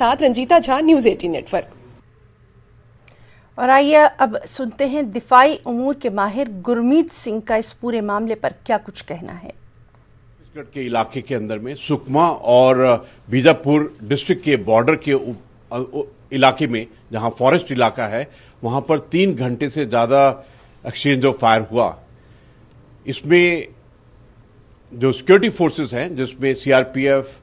साथ Ranjita Jha, news 18 network. और आइए अब सुनते हैं दिफाई उमूर के माहिर गुरमीत सिंह का इस पूरे मामले पर क्या कुछ कहना है। छत्तीसगढ़ के इलाके के अंदर में सुकमा और बीजापुर डिस्ट्रिक्ट के बॉर्डर के इलाके में जहां फॉरेस्ट इलाका है, वहां पर 3 घंटे से ज्यादा एक्सचेंज ऑफ फायर हुआ। इसमें जो सिक्योरिटी फोर्सेस हैं, जिसमें CRPF,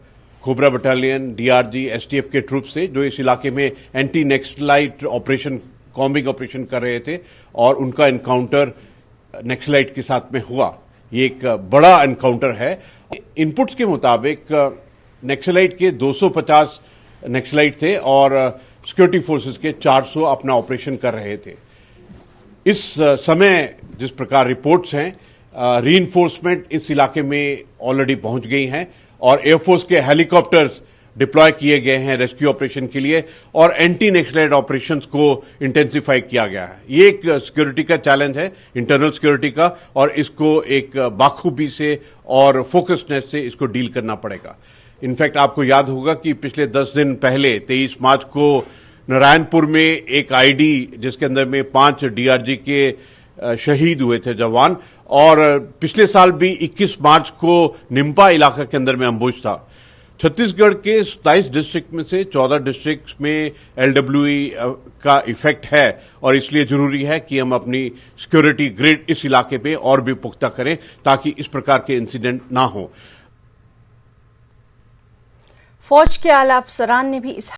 cobra battalion, DRG, STF के ट्रूप से जो इस इलाके में anti naxalite operation, combing operation कर रहे थे, और उनका एनकाउंटर नक्सलाइट के साथ में हुआ। ये एक बड़ा एनकाउंटर है। इनपुट्स के मुताबिक नक्सलाइट के 250 नक्सलाइट थे और सिक्योरिटी फोर्सेस के 400 अपना ऑपरेशन कर रहे थे। इस समय जिस प्रकार रिपोर्ट्स हैं, रीइंफोर्समेंट इस इलाके में ऑलरेडी पहुंच गई हैं और एयरफोर्स के हेलीकॉप्टर्स डिप्लॉय किए गए हैं रेस्क्यू ऑपरेशन के लिए, और एंटी नक्सलाइट ऑपरेशंस को इंटेंसिफाई किया गया है। ये एक सिक्योरिटी का चैलेंज है, इंटरनल सिक्योरिटी का, और इसको एक बाखूबी से और फोकसनेस से इसको डील करना पड़ेगा। इनफैक्ट आपको याद होगा कि पिछले 10 दिन पहले 23 मार्च को नारायणपुर में एक आईडी जिसके अंदर में 5 डीआरजी के शहीद हुए थे जवान, और पिछले साल भी 21 मार्च को निम्पा इलाका के अंदर में अम्बुश था। छत्तीसगढ़ के 27 डिस्ट्रिक्ट में से 14 डिस्ट्रिक्ट में एलडब्ल्यूई का इफेक्ट है, और इसलिए जरूरी है कि हम अपनी सिक्योरिटी ग्रिड इस इलाके पे और भी पुख्ता करें ताकि इस प्रकार के इंसिडेंट ना हो। फौज के आला अफसरान ने भी इस